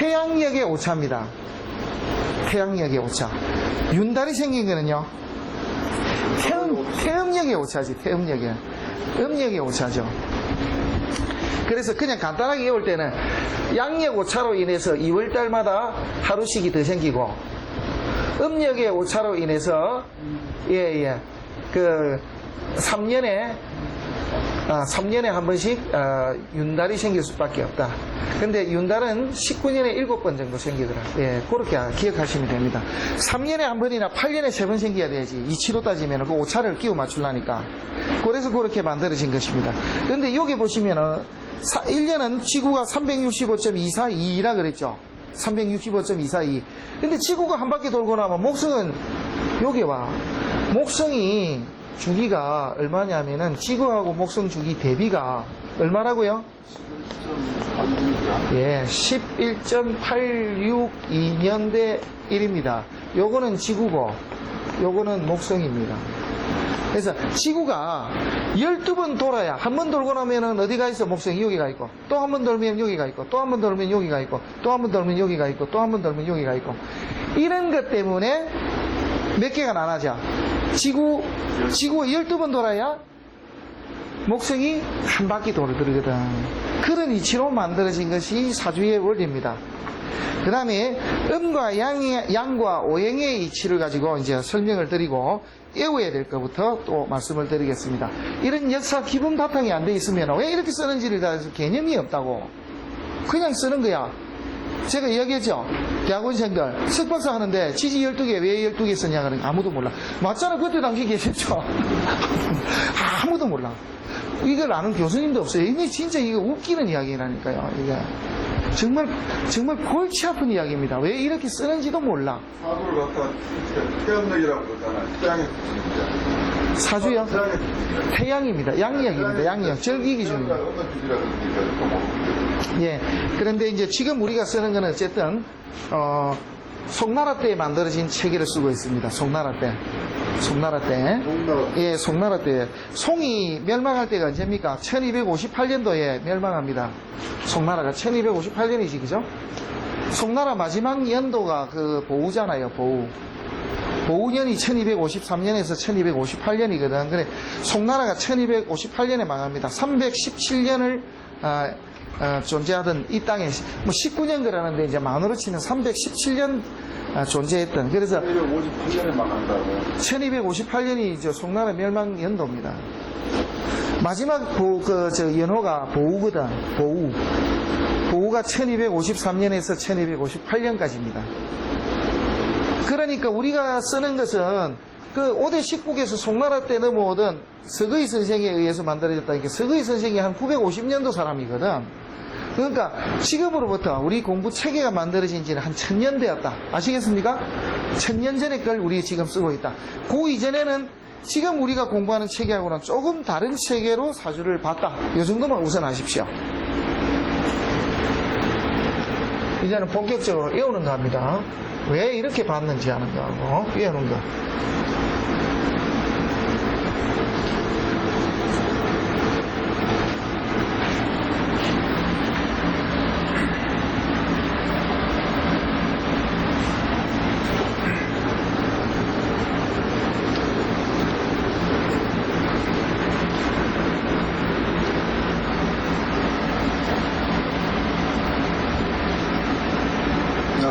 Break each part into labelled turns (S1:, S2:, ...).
S1: 태양력의 오차입니다. 태양력의 오차. 윤달이 생긴 거는요, 태음력의 오차지, 태음력의. 음력의 오차죠. 그래서 그냥 간단하게 외울 때는 양력 오차로 인해서 2월달마다 하루씩이 더 생기고, 음력의 오차로 인해서, 그, 3년에 한 번씩, 윤달이 생길 수밖에 없다. 근데 윤달은 19년에 7번 정도 생기더라. 예, 그렇게 기억하시면 됩니다. 3년에 한 번이나 8년에 3번 생겨야 되지. 이치로 따지면 그 오차를 끼워 맞추려니까. 그래서 그렇게 만들어진 것입니다. 근데 여기 보시면은, 1년은 지구가 365.242라 그랬죠. 365.242. 근데 지구가 한 바퀴 돌고 나면 목성은 여기 와. 목성이 주기가 얼마냐면은 지구하고 목성 주기 대비가 얼마라고요? 11.862년 대 1입니다. 요거는 지구고 요거는 목성입니다. 그래서 지구가 12번 돌아야, 한 번 돌고 나면은 어디가 있어? 목성이 여기가 있고, 또 한 번 돌면 여기가 있고, 또 한 번 돌면 여기가 있고, 또 한 번 돌면 여기가 있고, 또 한 번 돌면 여기가 있고, 이런 것 때문에 몇 개가 나눠져? 지구가 12번 돌아야 목성이 한 바퀴 돌거든. 그런 이치로 만들어진 것이 사주의 원리입니다. 그 다음에 음과 양과 오행의 이치를 가지고 이제 설명을 드리고, 외워야 될 것부터 또 말씀을 드리겠습니다. 이런 역사 기본 바탕이 안 돼 있으면 왜 이렇게 쓰는지를 다 개념이 없다고. 그냥 쓰는 거야. 제가 이야기했죠. 대학원생들 석박사 하는데 지지 12개 왜 12개 쓰냐 그러니까 아무도 몰라. 맞잖아. 그때 당시 계셨죠. 아무도 몰라. 이걸 아는 교수님도 없어요. 이게 진짜 이거 웃기는 이야기라니까요. 이게 정말 골치 아픈 이야기입니다. 왜 이렇게 쓰는지도 몰라.
S2: 사주를 갖다 태양력이라고 그러잖아. 태양의 기준입니다.
S1: 사주요? 태양입니다. 양력입니다. 양력. 절기 기준입니다. 예. 그런데 이제 지금 우리가 쓰는 거는 어쨌든, 송나라 때 만들어진 체계를 쓰고 있습니다. 송나라 때. 예, 송나라 때. 송이 멸망할 때가 언제입니까? 1258년도에 멸망합니다. 송나라가 1258년이지, 그죠? 송나라 마지막 연도가 그 보우잖아요, 보우. 보우년이 1253년에서 1258년이거든. 그래, 송나라가 1258년에 망합니다. 317년을, 존재하던 이 땅에, 19년 그러는데 이제 만으로 치면 317년 존재했던. 그래서
S2: 1258년에 망한다고.
S1: 1258년이 이제 송나라 멸망 연도입니다. 마지막 연호가 보우거든. 보우가 1253년에서 1258년까지입니다. 그러니까 우리가 쓰는 것은 그 5대 19개에서 송나라 때 넘어오던 서거의 선생에 의해서 만들어졌다니까. 서거의 선생이 한 950년도 사람이거든. 그러니까 지금으로부터 우리 공부 체계가 만들어진 지는 한 1000년 되었다. 아시겠습니까? 1000년 전에 걸 우리 지금 쓰고 있다. 그 이전에는 지금 우리가 공부하는 체계하고는 조금 다른 체계로 사주를 봤다. 이 정도만 우선 아십시오. 이제는 본격적으로 외우는 거 합니다. 왜 이렇게 봤는지 하는 거하고 외우는 거.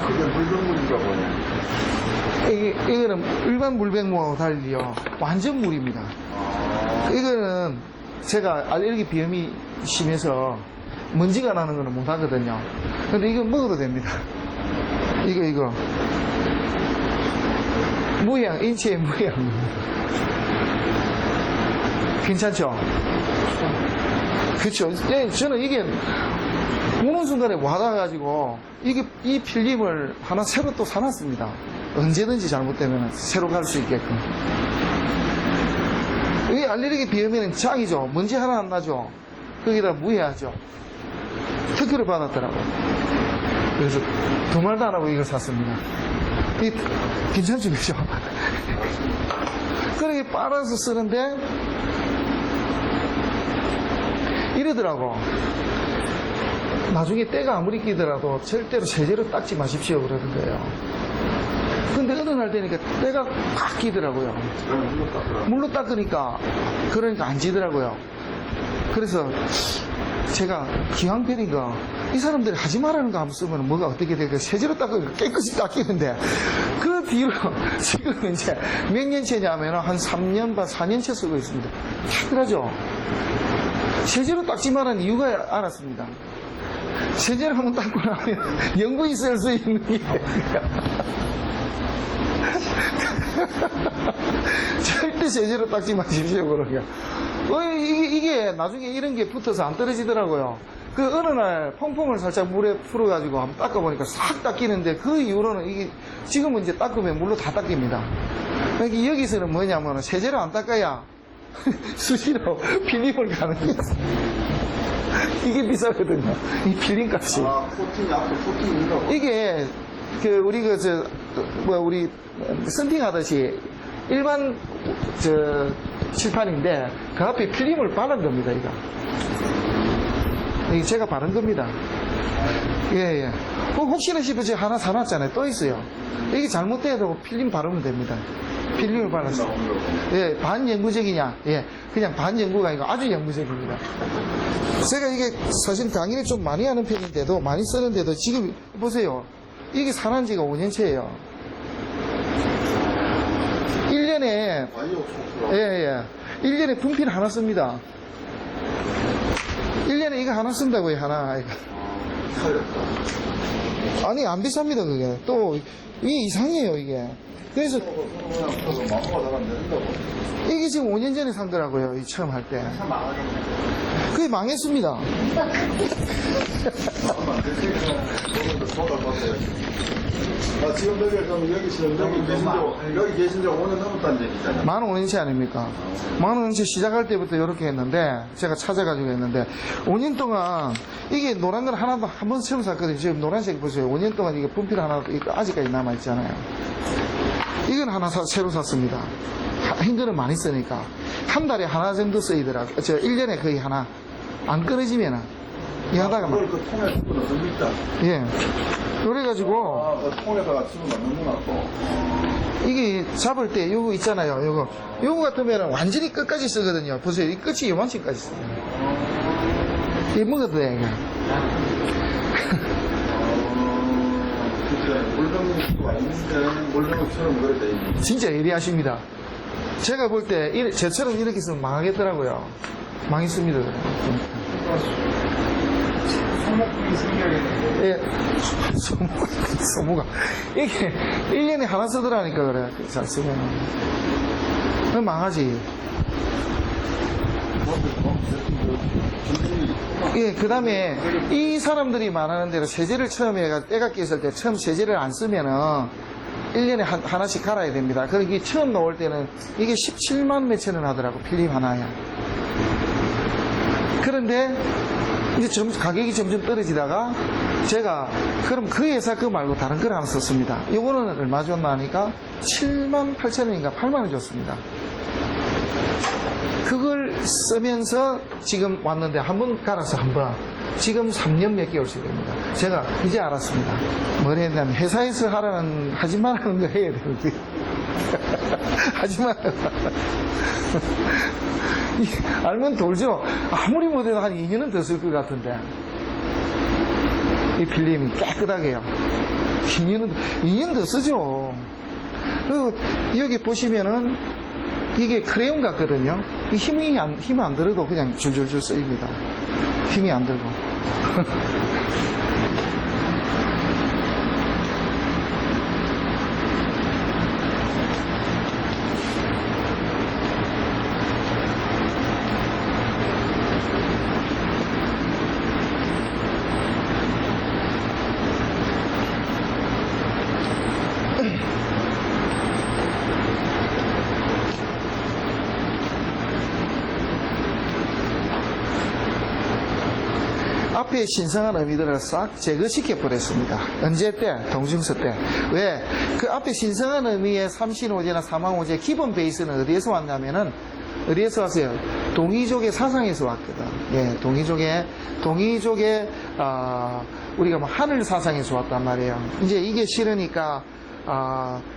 S2: 그게 물병물인가 보네.
S1: 이거는 일반 물백무하고 달리요. 완전 물입니다. 이거는 제가 알레르기 비염이 심해서 먼지가 나는 거는 못 하거든요. 근데 이거 먹어도 됩니다. 이거. 무향, 인체의 무향. 괜찮죠? 그쵸. 예, 저는 이게 오는 순간에 와닿아가지고 이 필름을 하나 새로 또 사놨습니다. 언제든지 잘못되면 새로 갈 수 있게끔. 이 알레르기 비염에는 짱이죠. 먼지 하나 안 나죠. 거기다 무해하죠. 특허를 받았더라고요. 그래서 두 말도 안 하고 이걸 샀습니다. 괜찮죠, 그죠? 그렇게 빨아서 쓰는데 이러더라고. 나중에 때가 아무리 끼더라도 절대로 세제로 닦지 마십시오 그러는 거예요. 근데 어느 날 되니까 때가 팍 끼더라고요.
S2: 그럼 물로 닦으라.
S1: 물로 닦으니까 그러니까 안 지더라고요. 그래서 제가 기왕편인가 이 사람들이 하지 말라는 거 한번 쓰면 뭐가 어떻게 될까 세제로 닦으니까 깨끗이 닦이는데 그 뒤로 지금 이제 몇 년째냐면 한 3년 반 4년째 쓰고 있습니다. 당연하죠. 세제로 닦지 말라는 이유가 알았습니다. 세제를 한번 닦고 나면 영구히 쓸 수 있는 게 절대 세제로 닦지 마십시오 그러니까 이게 나중에 이런 게 붙어서 안 떨어지더라고요. 그 어느 날 퐁퐁을 살짝 물에 풀어가지고 한번 닦아보니까 싹 닦이는데 그 이후로는 이게 지금은 이제 닦으면 물로 다 닦입니다. 그러니까 여기서는 뭐냐면 세제로 안 닦아야 수시로 필름을 가는 거예요. 이게 비싸거든요. 이 필름 값이.
S2: 아, 코팅이 앞에 코팅인가?
S1: 이게 우리 우리 썬팅 하듯이 일반 칠판인데 그 앞에 필름을 바른 겁니다. 이게 제가 바른 겁니다. 예. 혹시나 싶어서 하나 사놨잖아요. 또 있어요. 이게 잘못돼도 필름 바르면 됩니다. 필름을 발랐어요. 예, 반영구적이냐? 예, 그냥 반영구가 아니고 아주 영구적입니다. 제가 이게 사실 강의를 좀 많이 하는 편인데도, 많이 쓰는데도 지금 보세요. 이게 산한 지가 5년째예요. 1년에,
S2: 많이 없었어.
S1: 예. 1년에 분필 하나 씁니다. 1년에 이거 하나 쓴다고요, 하나.
S2: 비싸졌다.
S1: 아니, 안 비쌉니다, 그게. 또, 이게 이상해요, 이게. 그래서,
S2: 마모가 잘안 된다고.
S1: 이게 지금 5년 전에 산 거라고요, 이 처음 할 때.
S2: 참 망하겠네.
S1: 그게 망했습니다.
S2: 잠깐만, 조금 더 쏟아봤어요. 아, 지금 여기 계신 지 5년 넘었다는 얘기잖아요.
S1: 만 5년째 아닙니까? 만 5년째 시작할 때부터 이렇게 했는데, 제가 찾아가지고 했는데, 5년 동안, 이게 노란 건 하나도 한 번 처음 샀거든요. 지금 노란색 보세요. 5년 동안 이게 분필 하나 아직까지 남아있잖아요. 이건 하나 새로 샀습니다. 힘들은 많이 쓰니까. 한 달에 하나 정도 쓰이더라고요. 1년에 거의 하나. 안 끊어지면은. 이 하다가 막.
S2: 그걸 그 통에 집어넣습니까?
S1: 예. 그래가지고,
S2: 아, 그 통에다가 집어넣는구나, 또.
S1: 이게 잡을 때 요거 있잖아요. 요거 같으면 완전히 끝까지 쓰거든요. 보세요. 이 끝이 요만치까지 써요. 이게 먹어도 돼, 이게.
S2: 진짜 물병도 아닌데, 물병처럼 그래 돼 있는.
S1: 진짜 예리하십니다. 제가 볼 때, 저처럼 이렇게 쓰면 망하겠더라고요. 망했습니다.
S2: 소목이 생겨야겠네.
S1: 예. 소무가. 이게 1년에 하나 쓰더라니까 그래. 잘 쓰면. 그럼 망하지. 예, 그 다음에 이 사람들이 말하는 대로 세제를 처음에 때가 끼었을 때 처음 세제를 안 쓰면은 1년에 하나씩 갈아야 됩니다. 그러니까 이게 처음 나올 때는 이게 17만 몇천 원 하더라고, 필름 하나에. 그런데 이제 가격이 점점 떨어지다가 제가 그럼 그 회사 거 말고 다른 걸 하나 썼습니다. 요거는 얼마 줬나 하니까 7만 8천 원인가 8만 원 줬습니다. 그걸 쓰면서 지금 왔는데 한번 갈아서 한번 지금 3년 몇 개월씩 됩니다. 제가 이제 알았습니다. 뭘 했냐면 회사에서 하지 말라는 거 해야 되는데 하지 말라는 거 알면 돌죠. 아무리 못해도 한 2년은 더 쓸 것 같은데 이 필름이 깨끗하게요. 2년 더 쓰죠. 그리고 여기 보시면은 이게 크레용 같거든요. 힘 안 들어도 그냥 줄줄줄 쓰입니다. 힘이 안 들고. 앞에 신성한 의미들을 싹 제거시켜 버렸습니다. 언제 때? 동중서 때. 왜? 그 앞에 신성한 의미의 삼신오제나 사망오제 기본 베이스는 어디에서 왔냐면은 어디에서 왔어요? 동이족의 사상에서 왔거든. 예, 동이족의 우리가 뭐 하늘 사상에서 왔단 말이에요. 이제 이게 싫으니까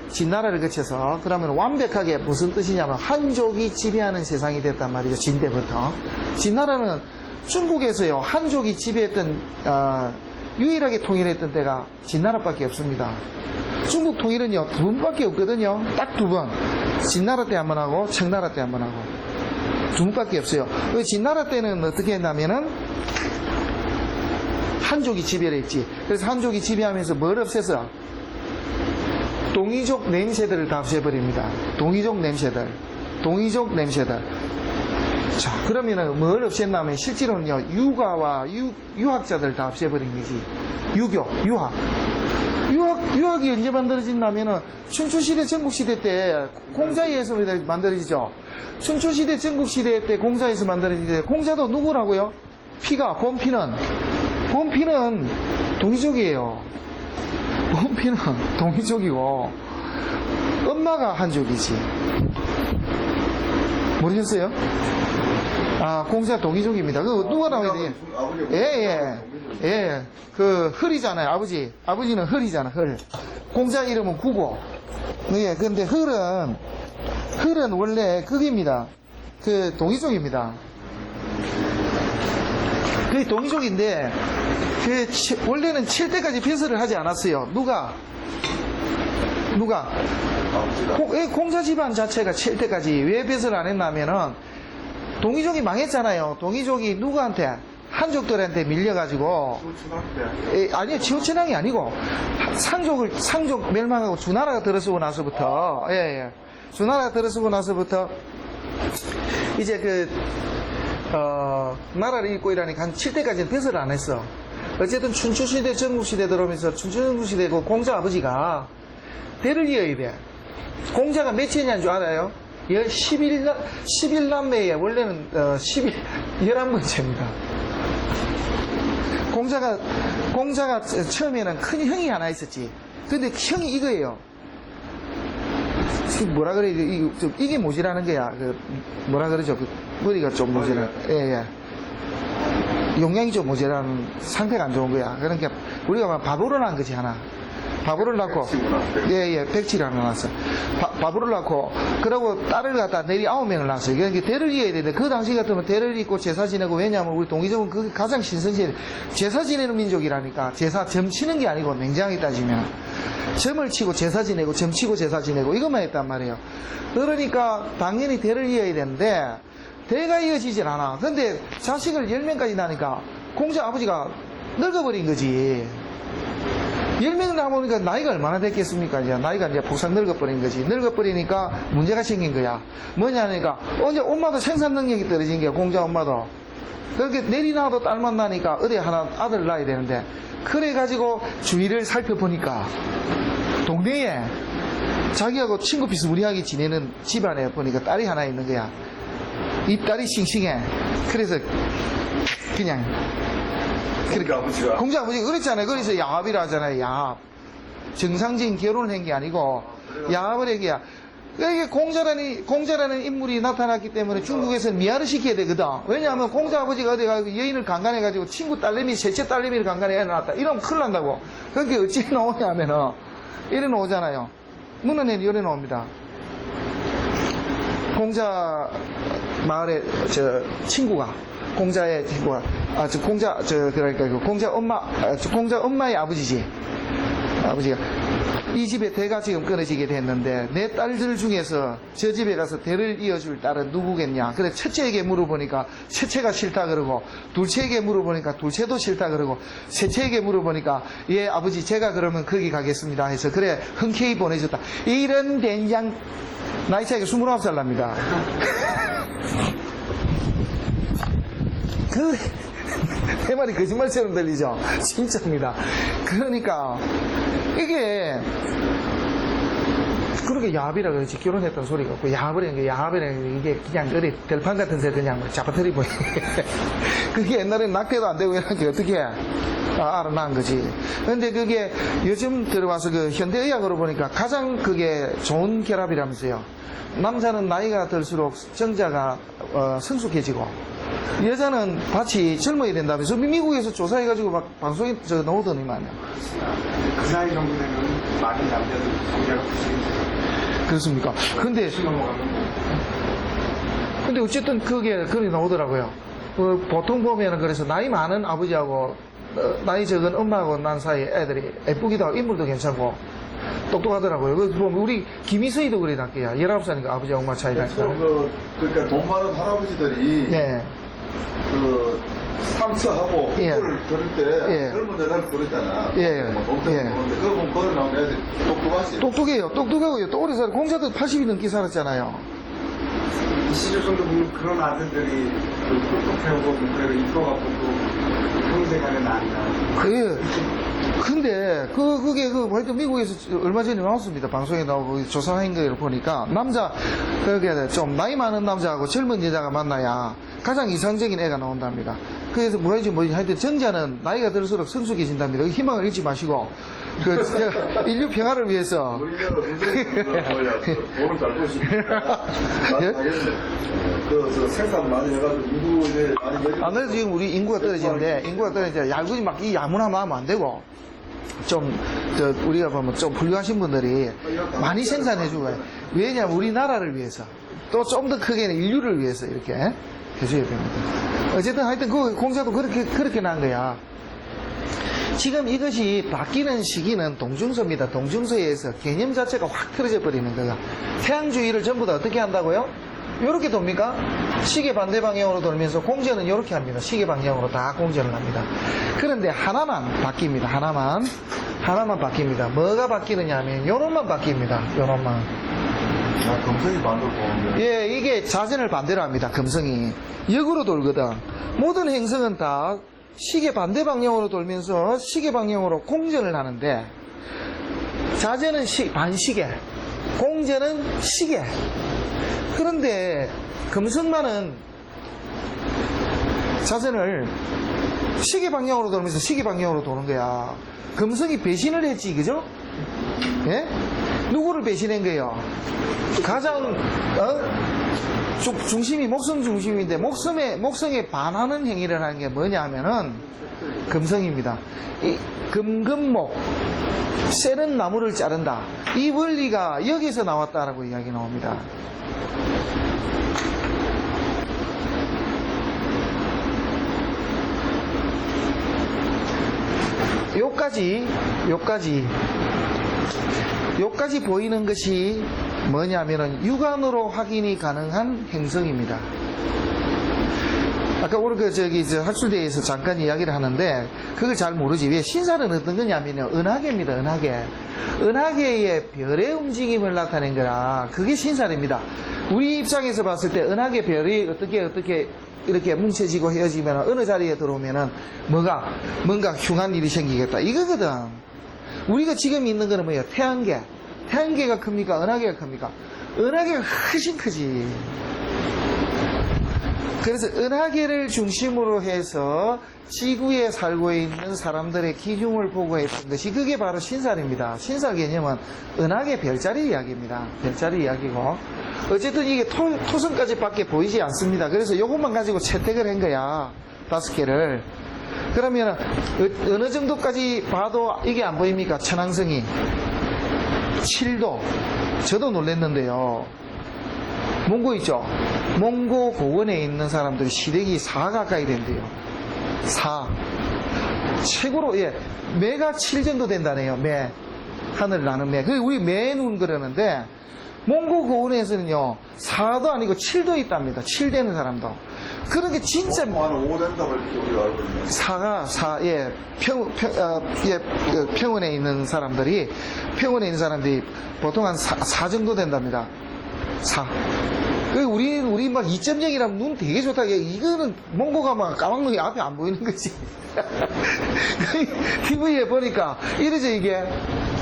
S1: 진나라를 거쳐서 그러면 완벽하게 무슨 뜻이냐면 한족이 지배하는 세상이 됐단 말이죠. 진때부터. 진나라는 중국에서요 한족이 지배했던 유일하게 통일했던 때가 진나라밖에 없습니다. 중국 통일은요 두 번밖에 없거든요. 딱 두 번. 진나라 때 한 번 하고 청나라 때 한 번 하고 두 번밖에 없어요. 진나라 때는 어떻게 했냐면은 한족이 지배를 했지. 그래서 한족이 지배하면서 뭘 없애서 동이족 냄새들을 다 없애버립니다. 동이족 냄새들. 자, 그러면은 뭘 없앴냐면 실제로는요, 육아와 유학자들 다 없애버린 거지. 유교, 유학. 유학이 언제 만들어진다면은 춘추시대, 전국시대 때 공자에서 만들어지죠. 춘추시대, 전국시대 때 공자에서 만들어지는데 공자도 누구라고요? 곰피는 동이족이에요. 곰피는 동이족이고 엄마가 한족이지. 모르셨어요? 공자 동이족입니다. 그거 누가 나와야 돼? 예. 그 헐이잖아요. 아버지는 헐이잖아. 헐. 공자 이름은 구고. 예. 근데 헐은 원래 극입니다. 그 동이족입니다. 그 동이족인데 원래는 7대까지 폐설을 하지 않았어요. 누가? 공자 집안 자체가 7대까지 왜 폐설을 안 했냐면은 동이족이 망했잖아요. 동이족이 누구한테? 한족들한테 밀려가지고. 아니요, 지호천왕이 아니고 상족 멸망하고 주나라가 들어서고 나서부터 주나라가 들어서고 나서부터 이제 나라를 잇고 이러니까 한 7대까지는 폐설을 안 했어. 어쨌든 춘추시대, 전국시대 들어오면서 춘추전국시대 그 공자 아버지가 대를 이어야 돼. 공자가 몇째냐는 줄 알아요? 11남매에 원래는 11번째입니다. 공자가 처음에는 큰 형이 하나 있었지. 근데 형이 이거예요. 뭐라 그래? 이게 모자라는 거야. 뭐라 그러죠? 머리가 좀 모자라. 예. 용량이 좀 모자라는 상태가 안 좋은 거야. 그러니까 우리가 바보를 낳은 거지, 하나. 바보를 낳고, 백치를 하나 낳았어. 바보를 낳고, 그러고 딸을 갖다 내리 9명을 낳았어요. 그러니까 대를 이어야 되는데, 그 당시 같으면 대를 잇고 제사 지내고, 왜냐하면 우리 동이족은 그게 가장 신성시해. 제사 지내는 민족이라니까. 점 치는 게 아니고, 냉정하게 따지면. 점을 치고 제사 지내고, 점 치고 제사 지내고, 이것만 했단 말이에요. 그러니까, 당연히 대를 이어야 되는데, 대가 이어지질 않아. 근데 자식을 10명까지 낳으니까, 공자 아버지가 늙어버린 거지. 10명을 낳아보니까 나이가 얼마나 됐겠습니까? 나이가 이제 폭삭 늙어버린 거지. 늙어버리니까 문제가 생긴 거야. 뭐냐니까, 이제 엄마도 생산 능력이 떨어진 거야, 공자 엄마도. 그렇게 내리나도 딸만 나니까 어디 하나 아들 낳아야 되는데, 그래가지고 주위를 살펴보니까, 동네에 자기하고 친구 비스무리하게 지내는 집안에 보니까 딸이 하나 있는 거야. 이 딸이 싱싱해. 그래서, 그냥, 공자 아버지가 그랬잖아요. 그래서 야합이라 하잖아요. 야합. 정상적인 결혼을 한 게 아니고 야합을 한 게야. 이게 공자라는 인물이 나타났기 때문에 중국에서는 미아를 시켜야 되거든. 왜냐하면 공자 아버지가 어디 가서 여인을 강간해가지고 친구 딸내미, 셋째 딸내미를 강간해 애 낳았다. 이러면 큰일 난다고. 그게 어찌 나오냐면은 이래 나오잖아요. 문헌에 이래 나옵니다. 공자 마을에 친구가 공자의 친구가 공자 엄마의 아버지지. 아버지가 이 집에 대가 지금 끊어지게 됐는데 내 딸들 중에서 저 집에 가서 대를 이어줄 딸은 누구겠냐. 그래 첫째에게 물어보니까 첫째가 싫다 그러고 둘째에게 물어보니까 둘째도 싫다 그러고 셋째에게 물어보니까 예 아버지 제가 그러면 거기 가겠습니다 해서 그래 흔쾌히 보내줬다. 이런 된장 나이 차이가 29살 납니다. 내 말이 거짓말처럼 들리죠? 진짜입니다. 그러니까 이게 그렇게 야합이라 그러지 결혼했던 소리가 없고 야합이라는 게 이게 그냥 어디 들판 같은 새 그냥 잡아뜨리고 그게 옛날에 낙태도 안 되고 이러는데 어떻게 해? 알아난 거지. 근데 그게 요즘 들어와서 그 현대의학으로 보니까 가장 그게 좋은 결합이라면서요. 남자는 나이가 들수록 정자가 성숙해지고 여자는 밭이 젊어야 된다면서 미국에서 조사해가지고 막 방송에 나오더니만요.
S3: 그 나이 정도 되면 많은 남자들 정자가 부실해져요.
S1: 그렇습니까? 근데 어쨌든 그게 그리 나오더라고요. 보통 보면은 그래서 나이 많은 아버지하고 나이 적은 엄마하고 난 사이에 애들이 예쁘기도 하고 인물도 괜찮고 똑똑하더라고요. 그래서 보면 우리 김희서이도 그래 낫게야. 19살이니까 아버지하고 엄마 차이가 있어요.
S2: 그러니까 돈 많은 할아버지들이
S1: 예.
S2: 그 상처하고
S1: 예.
S2: 흙을 들을 때
S1: 예.
S2: 젊은 여자를 부르잖아.
S1: 예.
S2: 동생
S1: 예.
S2: 부르는데 그거 보면 그걸 나오면 애들이 똑똑하지.
S1: 똑똑해요. 똑똑하고요. 또 오래 살 공자도 80이 넘게 살았잖아요.
S3: 시절 정도 보면 그런 아들들이 똑똑하고 그래도 이뻐갖고 또 평생간에 난다.
S1: 근데 그게 하여튼 미국에서 얼마 전에 나왔습니다. 방송에 나오고 조사한 거를 보니까 남자 그게 좀 나이 많은 남자하고 젊은 여자가 만나야 가장 이상적인 애가 나온답니다. 그래서 뭐지 하여튼 정자는 나이가 들수록 성숙해진답니다. 희망을 잃지 마시고 인류 평화를 위해서
S2: 우리나라 돈을 잘 버시니까.
S1: 예?
S2: 그 생산 많이 해가지고 인구 이제 많이 늘리고.
S1: 아무래도 지금 우리 인구가 떨어지는데 인구가 떨어지는데 얄궂이 막 이 야무나마 하면 안 되고 좀 우리가 보면 좀 훌륭하신 분들이 많이 생산해주고 왜냐하면 우리나라를 위해서 또 좀 더 크게는 인류를 위해서 이렇게 해줘야 됩니다. 어쨌든 하여튼 그 공사도 그렇게 난 거야. 지금 이것이 바뀌는 시기는 동중서입니다. 동중서에서 개념 자체가 확 틀어져 버리는 거야. 태양주의를 전부 다 어떻게 한다고요? 요렇게 돕니까? 시계 반대 방향으로 돌면서 공전은 요렇게 합니다. 시계 방향으로 다 공전을 합니다. 그런데 하나만 바뀝니다. 하나만 바뀝니다. 뭐가 바뀌느냐 하면 요놈만 바뀝니다. 요놈만.
S2: 금성이 반대로 보는데.
S1: 예, 이게 자전을 반대로 합니다. 금성이. 역으로 돌거든. 모든 행성은 다 시계 반대 방향으로 돌면서 시계 방향으로 공전을 하는데 자전은 반시계, 공전은 시계. 그런데 금성만은 자전을 시계 방향으로 돌면서 시계 방향으로 도는 거야. 금성이 배신을 했지, 그죠? 예? 누구를 배신한 거예요? 가장 중심이 목성 중심인데 목성에 반하는 행위를 하는 게 뭐냐면은 금성입니다. 이 금금목 세는 나무를 자른다. 이 원리가 여기서 나왔다라고 이야기 나옵니다. 요까지 보이는 것이 뭐냐면은 육안으로 확인이 가능한 행성입니다. 아까 우리 학술대회에서 잠깐 이야기를 하는데 그걸 잘 모르지. 왜 신사는 어떤 거냐면요, 은하계입니다. 은하계의 별의 움직임을 나타낸 거라 그게 신사입니다. 우리 입장에서 봤을 때 은하계 별이 어떻게 이렇게 뭉쳐지고 헤어지면 어느 자리에 들어오면은 뭔가 흉한 일이 생기겠다 이거거든. 우리가 지금 있는 거는 뭐예요? 태양계가 큽니까? 은하계가 큽니까? 은하계가 훨씬 크지. 그래서 은하계를 중심으로 해서 지구에 살고 있는 사람들의 기준을 보고 했던 것이 그게 바로 신살입니다. 신살 개념은 은하계 별자리 이야기입니다. 별자리 이야기고 어쨌든 이게 토성까지 밖에 보이지 않습니다. 그래서 이것만 가지고 채택을 한 거야. 5개를. 그러면 어느 정도까지 봐도 이게 안 보입니까? 천왕성이 7도. 저도 놀랐는데요. 몽고 있죠? 몽고 고원에 있는 사람들이 시력이 4 가까이 된대요. 4. 최고로, 매가 7 정도 된다네요. 매. 하늘 나는 매. 우리 매 눈 그러는데, 몽고 고원에서는요, 4도 아니고 7도 있답니다. 7 되는 사람도. 그런 게 진짜.
S2: 한 5 된다고 이렇게 우리가 알고 있는.
S1: 4가, 평원에 있는 사람들이 보통 한 4 정도 된답니다. 4. 우리 막 2.0이라면 눈 되게 좋다. 이거는 몽고가 막 까막눈이 앞에 안 보이는 거지. TV에 보니까 이러죠, 이게.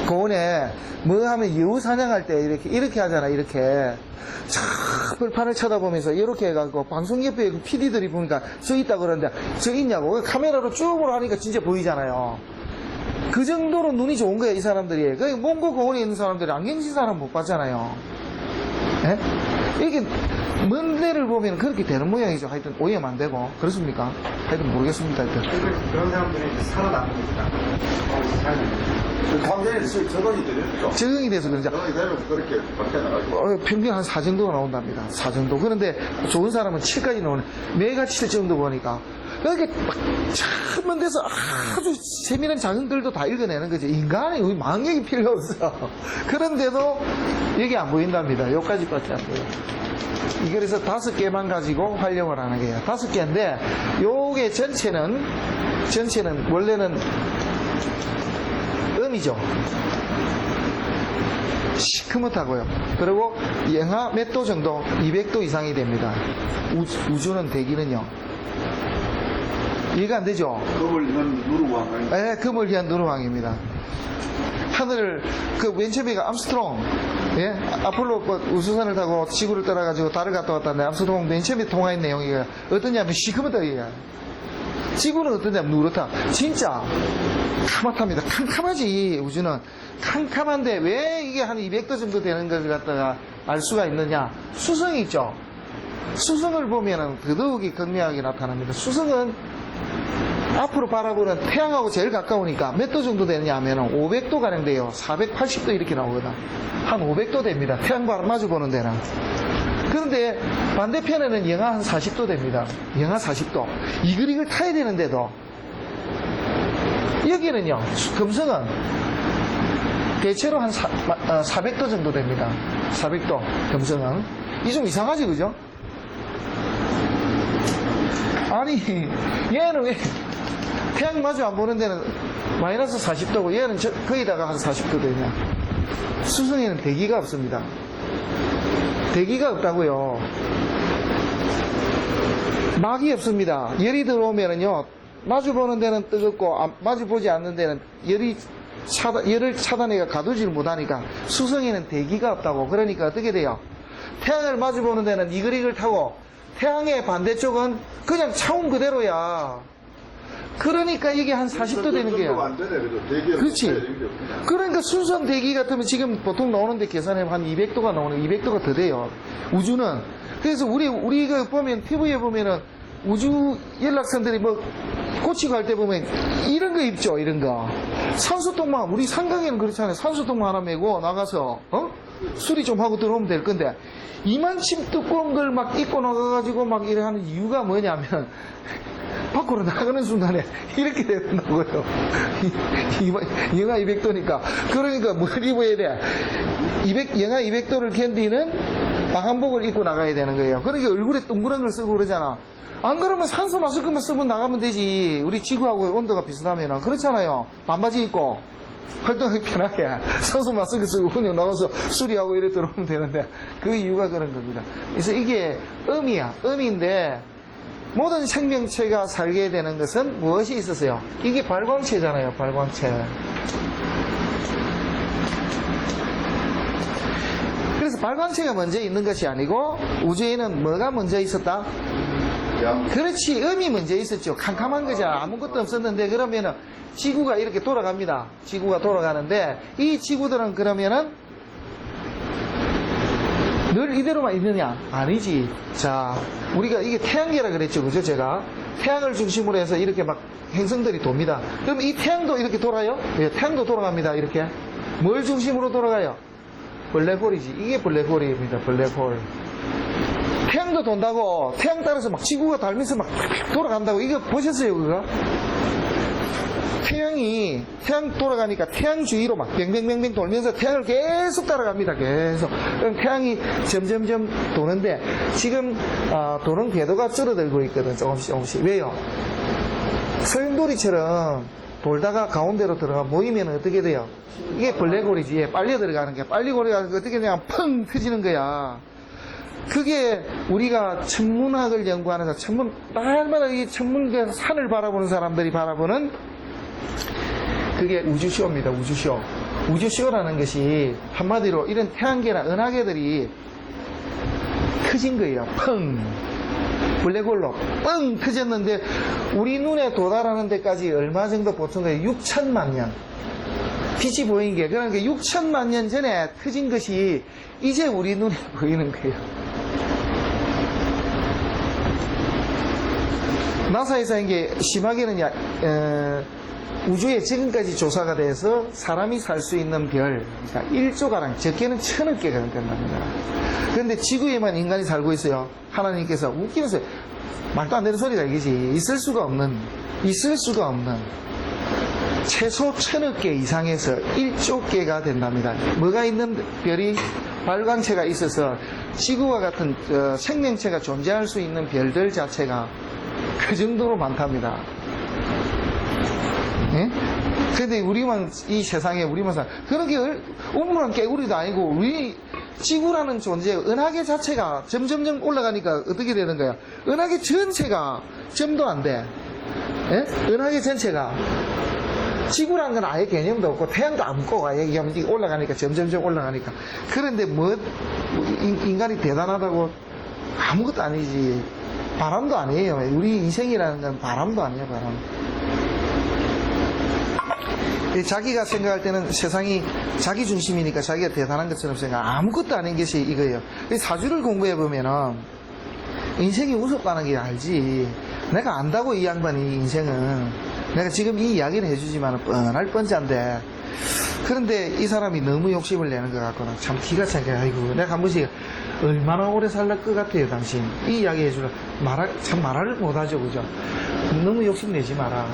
S1: 고원에 뭐 하면 여우 사냥할 때 이렇게 하잖아, 이렇게. 참, 벌판을 쳐다보면서 이렇게 해가지고 방송 옆에 PD들이 보니까 저 있다 그러는데 저 있냐고. 카메라로 쭉으로 하니까 진짜 보이잖아요. 그 정도로 눈이 좋은 거예요, 이 사람들이. 그 몽고 고원에 있는 사람들이 안경 쓴 사람 못 봤잖아요. 예? 이렇게 먼 데를 보면 그렇게 되는 모양이죠. 하여튼 오해하면 안 되고. 그렇습니까? 하여튼 모르겠습니다. 하여튼.
S3: 그런 사람들이 이제 살아남습니다. 거기서 살면.
S2: 완전히 적응이 되겠죠.
S1: 적응이 돼서 그런지
S2: 적응이 되면서 그렇게 밖에 나가고.
S1: 평균 한 4 정도가 나온답니다. 4 정도. 그런데 좋은 사람은 7까지 나오네. 내가 7 정도 보니까. 이렇게 참먼 데서 아주 세밀한 작은들도 다 읽어내는 거지. 인간이 우리 망력이 필요 없어. 그런데도 여기 안 보인답니다. 여기까지밖에 안 보여요. 이게 그래서 5개만 가지고 활용을 하는 거예요. 5개인데, 요게 전체는 원래는 음이죠. 시커멓다고요. 그리고 영하 몇 도 정도? 200도 이상이 됩니다. 우주는 대기는요. 이해가 안 되죠?
S2: 그걸 위한 누르왕.
S1: 네, 금을 위한 누르왕입니다. 하늘을, 맨 처음에가 암스트롱, 예? 아폴로 우주선을 타고 지구를 떠나가지고 달을 갔다 왔다는데, 암스트롱 맨 처음에 통화한 내용이 어떠냐면 시커멓다, 이게. 지구는 어떠냐면 누렇다. 진짜, 카맣답니다. 캄캄하지, 우주는. 캄캄한데, 왜 이게 한 200도 정도 되는 걸 갖다가 알 수가 있느냐? 수성이 있죠? 수성을 보면은 더더욱이 극명하게 나타납니다. 수성은 앞으로 바라보는 태양하고 제일 가까우니까 몇 도 정도 되느냐 하면 500도 가량 돼요. 480도 이렇게 나오거든. 한 500도 됩니다. 태양과 마주 보는 데는. 그런데 반대편에는 영하 한 40도 됩니다. 영하 40도. 이글이글 타야 되는데도 여기는요, 금성은 대체로 한 400도 정도 됩니다. 400도, 금성은. 이 좀 이상하지, 그죠? 아니, 얘는 왜 태양 마주 안 보는 데는 마이너스 40도고 얘는 거기다가 한 40도 되냐? 수성에는 대기가 없습니다. 대기가 없다고요. 막이 없습니다. 열이 들어오면은요, 마주 보는 데는 뜨겁고 마주 보지 않는 데는 열을 차단해가 가두지를 못하니까 수성에는 대기가 없다고. 그러니까 어떻게 돼요? 태양을 마주 보는 데는 이글이글 타고 태양의 반대쪽은 그냥 차온 그대로야. 그러니까 이게 한 40도 되는 거야.
S2: 안 되네, 그죠? 대기는
S1: 그렇지. 그러니까 순선 대기 같으면 지금 보통 나오는데 계산하면 한 200도가 나오는 200도가 더 돼요. 우주는. 그래서 우리가 보면 TV에 보면은 우주 연락선들이 뭐 고치고 할 때 보면 이런 거 입죠, 이런 거. 산소통만, 우리 상강에는 그렇잖아요. 산소통만 하나 메고 나가서 수리 좀 하고 들어오면 될 건데 이만큼 두꺼운 걸 막 입고 나가가지고 막 이래 하는 이유가 뭐냐면 밖으로 나가는 순간에 이렇게 된다고요. 영하 200도니까. 그러니까 뭘 입어야 돼? 영하 200도를 견디는 방한복을 입고 나가야 되는 거예요. 그러니까 얼굴에 동그란 걸 쓰고 그러잖아. 안 그러면 산소 마스크만 쓰고 나가면 되지. 우리 지구하고 온도가 비슷하면. 그렇잖아요. 반바지 입고 활동하기 편하게 산소 마스크 쓰고 그냥 나가서 수리하고 이래 들어오면 되는데 그 이유가 그런 겁니다. 그래서 이게 음이야. 음인데 모든 생명체가 살게 되는 것은 무엇이 있었어요? 이게 발광체잖아요. 발광체. 그래서 발광체가 먼저 있는 것이 아니고 우주에는 뭐가 먼저 있었다? 그렇지. 음이 먼저 있었죠. 캄캄한 거죠. 아무것도 없었는데 그러면은 지구가 이렇게 돌아갑니다. 지구가 돌아가는데 이 지구들은 그러면은 늘 이대로만 있느냐? 아니지. 자, 우리가 이게 태양계라 그랬죠. 그죠? 제가 태양을 중심으로 해서 이렇게 막 행성들이 돕니다. 그럼 이 태양도 이렇게 돌아요? 예, 태양도 돌아갑니다. 이렇게. 뭘 중심으로 돌아가요? 블랙홀이지. 이게 블랙홀입니다. 블랙홀. 태양도 돈다고 태양 따라서 막 지구가 달면서 막 돌아간다고. 이거 보셨어요? 그거? 태양 돌아가니까 태양 주위로 막 뱅뱅뱅뱅 돌면서 태양을 계속 따라갑니다. 계속. 그럼 태양이 점점점 도는데 지금 도는 궤도가 줄어들고 있거든. 조금씩. 왜요? 소용돌이처럼 돌다가 가운데로 들어가 모이면 어떻게 돼요? 이게 블랙홀이지. 빨려 들어가는 게. 빨리 들어가는 게 어떻게 되냐면 펑 터지는 거야. 그게 우리가 천문학을 연구하는 날마다 이 천문계 산을 바라보는 사람들이 바라보는 그게 우주쇼입니다. 우주쇼. 우주쇼라는 것이 한마디로 이런 태양계나 은하계들이 커진 거예요. 펑! 블랙홀로 뻥 커졌는데 우리 눈에 도달하는 데까지 얼마 정도 보통 거예요? 6천만 년. 빛이 보이는 게, 그러니까 6천만 년 전에 커진 것이 이제 우리 눈에 보이는 거예요. 나사에서 이게 심하게는 우주에 지금까지 조사가 돼서 사람이 살 수 있는 별, 그러니까 1조가량, 적게는 1000억 개가 된답니다. 그런데 지구에만 인간이 살고 있어요. 하나님께서 웃기면서 말도 안 되는 소리다 이거지. 있을 수가 없는 최소 1000억 개 이상에서 1조 개가 된답니다. 뭐가 있는 별이 발광체가 있어서 지구와 같은 생명체가 존재할 수 있는 별들 자체가 그 정도로 많답니다. 예? 근데 우리만 이 세상에 우리만 그렇게 우물한 깨구리도 아니고 우리 지구라는 존재, 은하계 자체가 점점점 올라가니까 어떻게 되는 거야? 은하계 전체가 점도 안 돼. 예? 은하계 전체가 지구라는 건 아예 개념도 없고 태양도 안 먹고 얘기하면 올라가니까 점점점 올라가니까. 그런데 뭐 인간이 대단하다고 아무것도 아니지. 바람도 아니에요. 우리 인생이라는 건 바람도 아니에요. 바람. 자기가 생각할 때는 세상이 자기 중심이니까 자기가 대단한 것처럼 생각. 아무것도 아닌 것이 이거예요. 사주를 공부해 보면은 인생이 우습다는 게 알지. 내가 안다고 이 양반이 인생은 내가 지금 이 이야기를 해주지만 뻔할 뻔짠데. 그런데 이 사람이 너무 욕심을 내는 것 같구나. 참 기가 차게. 아이고 내가 한 번씩 얼마나 오래 살랄 것 같아요 당신. 이 이야기 해주라. 참 말을 못하죠 그죠. 너무 욕심 내지 마라.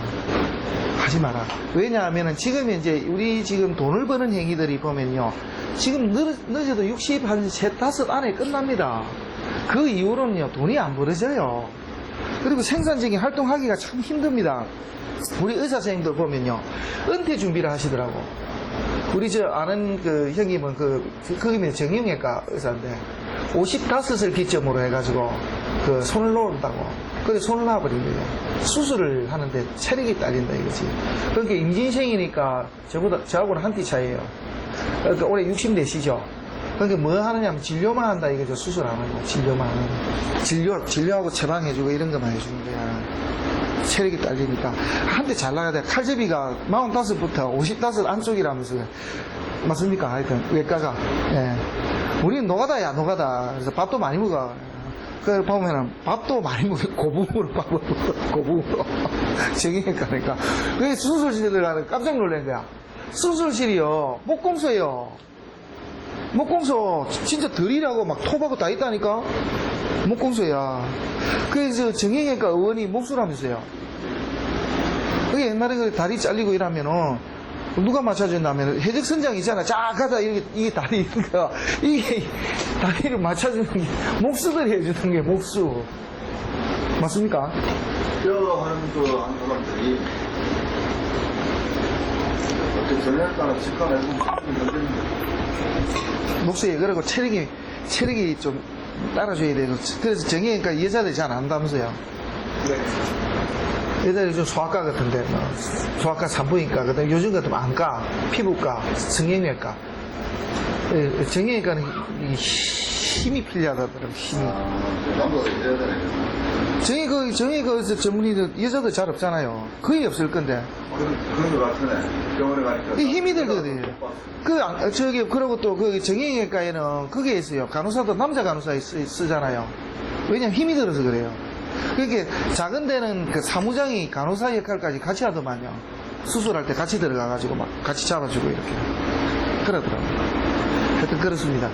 S1: 하지 마라. 왜냐하면은 지금 이제 우리 지금 돈을 버는 행위들이 보면요. 지금 늦어도 60, 한 3, 5 안에 끝납니다. 그 이후로는요, 돈이 안 벌어져요. 그리고 생산적인 활동하기가 참 힘듭니다. 우리 의사 선생님들 보면요. 은퇴 준비를 하시더라고. 우리 저 아는 그 형님은 거기면 정형외과 의사인데 55을 기점으로 해가지고 그 손을 놓는다고. 그래 손을 놔버린 거예요. 수술을 하는데 체력이 딸린다 이거지. 그러니까 임진생이니까 저하고는 한 티 차이에요. 그러니까 올해 60대시죠. 그러니까 뭐 하느냐면 진료만 한다 이거죠. 수술 안 하고 진료만 하는. 진료하고 처방해주고 이런 것만 해주는 거야. 체력이 딸리니까 한 대 잘 나가야 돼. 칼제비가 45부터 55 안쪽이라면서. 맞습니까? 하여튼 외과가. 예. 우리는 노가다야 노가다. 그래서 밥도 많이 먹어. 그 보면은 밥도 많이 먹어. 고붕으로 밥을 먹어. 고붕으로. 정형외과니까. 그게 수술실에 들어가는 깜짝 놀란 거야. 수술실이요. 목공소예요. 목공소 진짜 들이라고 막 톱하고 다 있다니까. 목공소야. 그래서 정형외과 의원이 목수라면서요. 그게 옛날에 그 다리 잘리고 이러면은 누가 맞춰준다면 해적선장 있잖아. 쫙 가다 이게 다리 있는 이게 다리를 맞춰주는 게 목수들이 해주는 게 목수. 맞습니까?
S2: 뼈 하는 한 사람들이 어떻게 전략가나 직관해서 힘든데.
S1: 목수에 그리고 체력이 좀 따라줘야 되고. 그래서 정형외과 여자들이 잘 안 다면서요.
S2: 네.
S1: 여자들이 좀 소아과 같은데, 소아과 산부인과, 그다음 요즘 같으면 안과, 피부과, 정형외과. 정형외과는 힘이 필요하다더라고요, 힘이.
S2: 남자도 해야 되네.
S1: 정형외과에서 전문의들, 여자들 잘 없잖아요. 거의 없을 건데.
S2: 그런 거 같으네. 병원에 가니까.
S1: 힘이 들거든요. 그러고 또 정형외과에는 그게 있어요. 간호사도 남자 간호사 쓰잖아요. 왜냐면 힘이 들어서 그래요. 그렇게 작은 데는 그 사무장이 간호사 역할까지 같이 하더만요. 수술할 때 같이 들어가가지고 막 같이 잡아주고 이렇게. 그러더라고요. 하여튼 그렇습니다.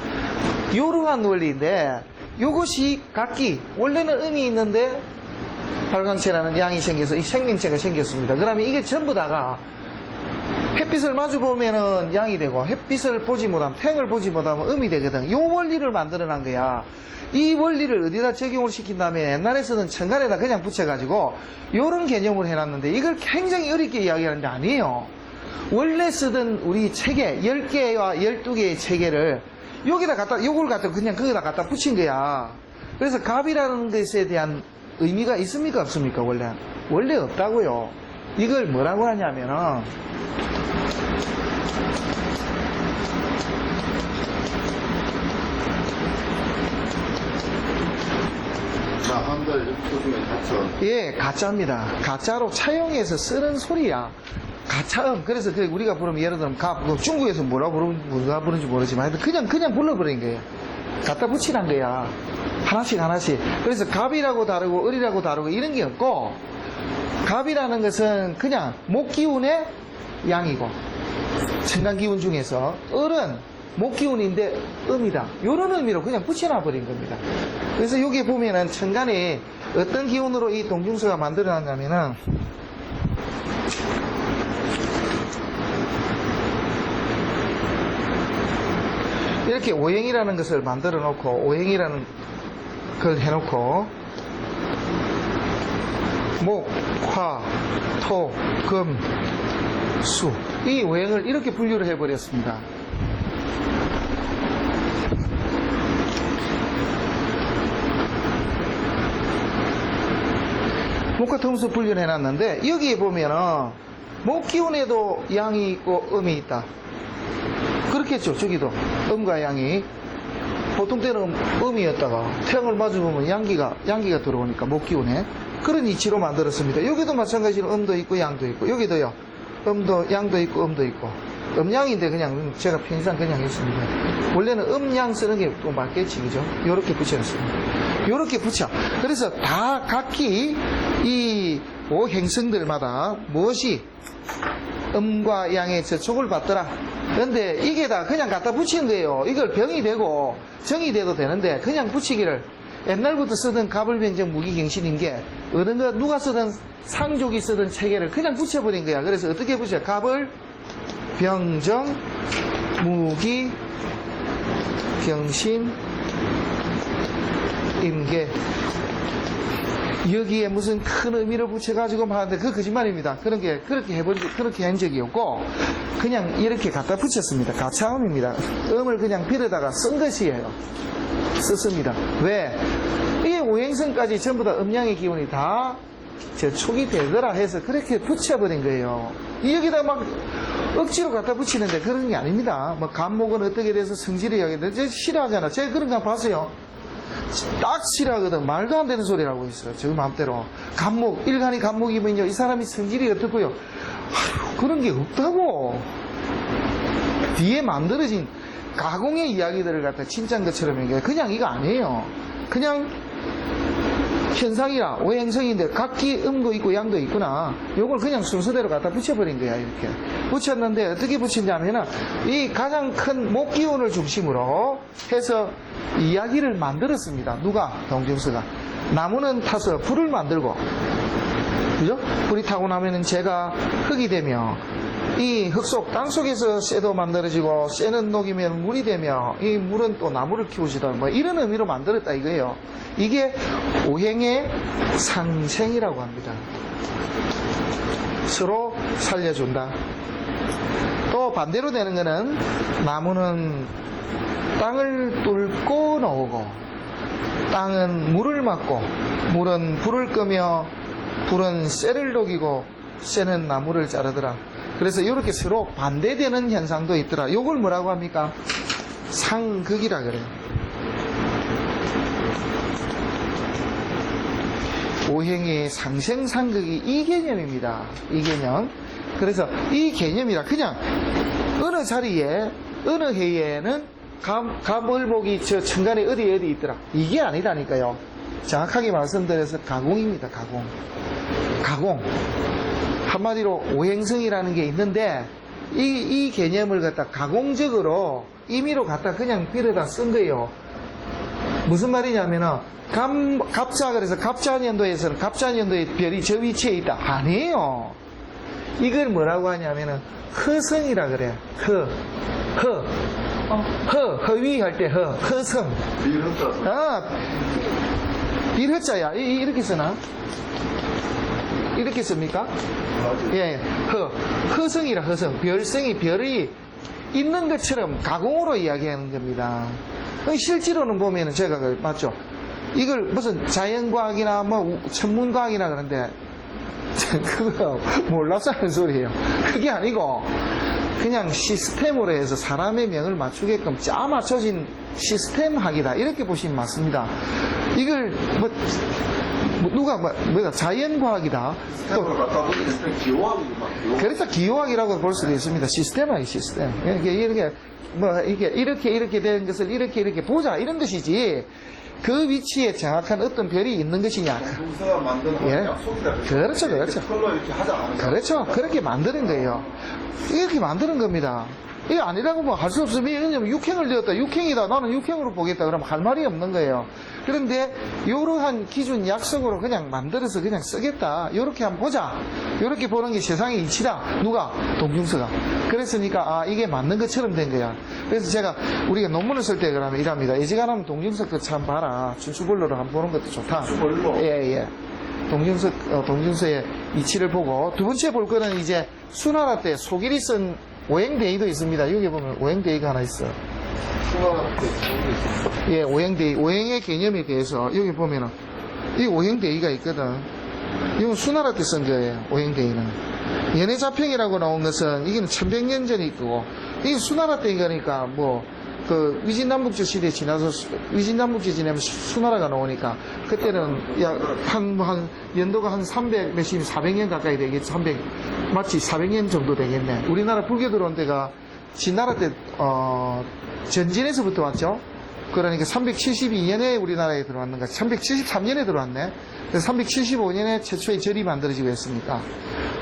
S1: 이러한 원리인데, 요것이 각기, 원래는 음이 있는데, 발광체라는 양이 생겨서 이 생명체가 생겼습니다. 그러면 이게 전부 다가 햇빛을 마주 보면은 양이 되고 햇빛을 보지 못하면 태양을 보지 못하면 음이 되거든. 이 원리를 만들어 난 거야. 이 원리를 어디다 적용을 시킨 다음에 옛날에서는 천간에다 그냥 붙여가지고 이런 개념을 해놨는데 이걸 굉장히 어렵게 이야기하는데 아니에요. 원래 쓰던 우리 체계 10개와 12개의 체계를 요걸 갖다 그냥 거기다 갖다 붙인 거야. 그래서 갑이라는 것에 대한 의미가 있습니까? 없습니까? 원래 없다고요. 이걸 뭐라고 하냐면은,
S2: 나 한 달 초중에 다쳐.
S1: 예, 가짜입니다. 가짜로 차용해서 쓰는 소리야. 가차음. 그래서 우리가 부르면 예를 들면 중국에서 뭐라 부르는지 모르지만 하여튼 그냥 불러버린 거예요. 갖다 붙이란 거야. 하나씩. 그래서 갑이라고 다르고 을이라고 다르고 이런 게 없고, 갑이라는 것은 그냥 목기운의 양이고, 천간기운 중에서 을은 목기운인데 음이다. 이런 의미로 그냥 붙여놔 버린 겁니다. 그래서 여기 보면은 천간에 어떤 기운으로 이 동중서가 만들어놨냐면은, 이렇게 오행이라는 것을 만들어 놓고, 오행이라는 걸 해놓고, 목, 화, 토, 금, 수. 이 오행을 이렇게 분류를 해버렸습니다. 목화 통수 분류를 해놨는데, 여기에 보면은, 목기운에도 양이 있고 음이 있다. 그렇겠죠. 저기도 음과 양이. 보통 때는 음이었다가 태양을 마주보면 양기가 들어오니까 목기운에 그런 이치로 만들었습니다. 여기도 마찬가지로 음도 있고 양도 있고, 여기도요 음도 양도 있고 음도 있고, 음양인데 그냥 제가 편의상 그냥 했습니다. 원래는 음양 쓰는 게 또 맞겠지, 그죠? 요렇게 붙여놨습니다. 요렇게 붙여. 그래서 다 각기 이 오행성들마다 무엇이 음과 양의 저촉을 받더라. 그런데 이게 다 그냥 갖다 붙이는 거예요. 이걸 병이 되고 정이 돼도 되는데 그냥 붙이기를, 옛날부터 쓰던 갑을병정 무기경신인 게 어느 거 누가 쓰던 상족이 쓰던 체계를 그냥 붙여버린 거야. 그래서 어떻게 붙여? 갑을 병정 무기 경신 임계, 여기에 무슨 큰 의미를 붙여가지고 하는데 그 거짓말입니다. 그렇게 한 적이 없고 그냥 이렇게 갖다 붙였습니다. 가차음입니다. 음을 그냥 빌어다가 쓴 것이에요. 썼습니다. 왜? 이 오행성까지 전부 다 음양의 기운이 다 저촉이 되더라 해서 그렇게 붙여버린 거예요. 여기다 막 억지로 갖다 붙이는데 그런 게 아닙니다. 뭐 간목은 어떻게 돼서 성질이 여기 제 싫어하잖아. 제가 그런 거 봤어요. 딱 싫어하거든. 말도 안 되는 소리를 하고 있어요. 저 마음대로. 간목, 일간이 간목이면요, 이 사람이 성질이 어떻고요. 아휴, 그런 게 없다고. 뒤에 만들어진 가공의 이야기들을 갖다 진짜인 것처럼 얘기해. 그냥 이거 아니에요. 그냥 현상이라 오행성인데 각기 음도 있고 양도 있구나. 요걸 그냥 순서대로 갖다 붙여버린 거야. 이렇게 붙였는데 어떻게 붙였냐면은 이 가장 큰 목기운을 중심으로 해서 이야기를 만들었습니다. 누가? 동중서가. 나무는 타서 불을 만들고, 그죠? 불이 타고 나면은 제가 흙이 되며, 이 흙 속, 땅 속에서 쇠도 만들어지고, 쇠는 녹이면 물이 되며, 이 물은 또 나무를 키우시다. 뭐 이런 의미로 만들었다 이거예요. 이게 오행의 상생이라고 합니다. 서로 살려준다. 또 반대로 되는 거는, 나무는 땅을 뚫고 나오고, 땅은 물을 막고, 물은 불을 끄며, 불은 쇠를 녹이고, 쇠는 나무를 자르더라. 그래서 이렇게 서로 반대되는 현상도 있더라. 이걸 뭐라고 합니까? 상극이라 그래요. 오행의 상생상극이 이 개념입니다. 이 개념. 그래서 이 개념이라 그냥 어느 자리에 어느 해에는 갑을복이 저 천간에 어디 있더라. 이게 아니다니까요. 정확하게 말씀드려서 가공입니다. 가공. 한마디로 오행성이라는 게 있는데 이 개념을 갖다 가공적으로 임의로 갖다 그냥 빌어다 쓴 거예요. 무슨 말이냐면은 갑자, 그래서 갑자년도에서는 갑자년도의 별이 저 위치에 있다. 아니에요. 이걸 뭐라고 하냐면은 허성이라 그래요. 허위 할 때 허성. 빌허자야. 이렇게 쓰나? 이렇게 씁니까? 예, 허성이라 허성. 별성이 별이 있는 것처럼 가공으로 이야기하는 겁니다. 실제로는 보면은 제가 맞죠? 이걸 무슨 자연과학이나 뭐 천문과학이나 그러는데 그거 몰라서 하는 소리예요. 그게 아니고 그냥 시스템으로 해서 사람의 명을 맞추게끔 짜 맞춰진 시스템학이다 이렇게 보시면 맞습니다. 이걸 누가 뭐가 자연과학이다.
S2: 스텝으로 갖다 보니까 기호학이구만.
S1: 그래서 기호학이라고 볼 수도 있습니다. 시스템학이 시스템. 이렇게 된 것을 이렇게 보자 이런 것이지. 그 위치에 정확한 어떤 별이 있는 것이냐.
S2: 동서가 만드는
S1: 예.
S2: 약속이다.
S1: 그렇죠, 그렇죠.
S2: 컬러 이렇게 하자 않은
S1: 그렇죠. 그렇게 만드는 거예요. 이렇게 만드는 겁니다. 이게 아니라고 뭐 할 수 없으면, 왜냐면 육행을 되었다. 육행이다. 나는 육행으로 보겠다. 그러면 할 말이 없는 거예요. 그런데, 이러한 기준 약속으로 그냥 만들어서 그냥 쓰겠다. 이렇게 한번 보자. 이렇게 보는 게 세상의 이치다. 누가? 동중서가. 그랬으니까, 아, 이게 맞는 것처럼 된 거야. 그래서 제가, 우리가 논문을 쓸 때 그러면 이랍니다. 예지간하면 동중서 참 봐라. 춘추벌로를 한번 보는 것도 좋다.
S2: 춘추벌로?
S1: 예. 동중서의 이치를 보고, 두 번째 볼 거는 이제 수나라 때 소길이 쓴 오행대의도 있습니다. 여기 보면 오행대의가 하나 있어요. 예, 오행대의. 오행의 개념에 대해서 여기 보면은 이 오행대의가 있거든. 이건 수나라 때 쓴 거예요. 오행대의는. 연해자평이라고 나온 것은 이게는 1100년 전에 있고, 이게 수나라 때 거니까 그 위진남북조 시대에 지나서 위진남북조 지나면 수나라가 나오니까 그때는 한 연도가 한 300 몇십 400년 가까이 되겠지. 마치 400년 정도 되겠네. 우리나라 불교 들어온 때가 진나라 때 전진에서부터 왔죠. 그러니까 372년에 우리나라에 들어왔는가 373년에 들어왔네. 그래서 375년에 최초의 절이 만들어지고 했으니까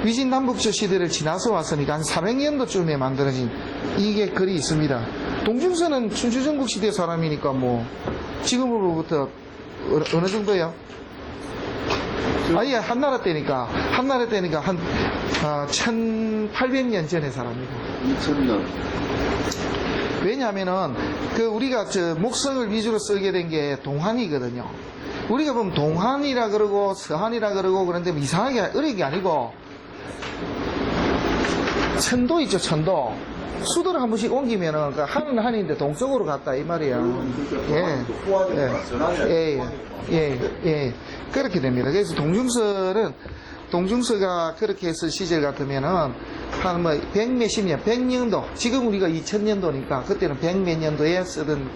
S1: 위진남북조 시대를 지나서 왔으니까 한 400년도쯤에 만들어진 이게 글이 있습니다. 동중서는 춘추전국 시대 사람이니까 지금으로부터 어느 정도예요? 아예 한나라 때니까 한 1800년 전의 사람입니다.
S2: 2000년.
S1: 왜냐하면은 우리가 목성을 위주로 쓰게 된 게 동한이거든요. 우리가 보면 동한이라 그러고 서한이라 그러고 그런데 이상하게 어려운 게 아니고 천도 있죠. 천도. 수도를 한 번씩 옮기면은 한은 한인데 동쪽으로 갔다 이 말이야. 예. 그렇게 됩니다. 그래서 동중서가 그렇게 했을 시절 같으면은 한 100몇십 년, 100년도, 지금 우리가 2000년도니까 그때는 100몇 년도에 쓰던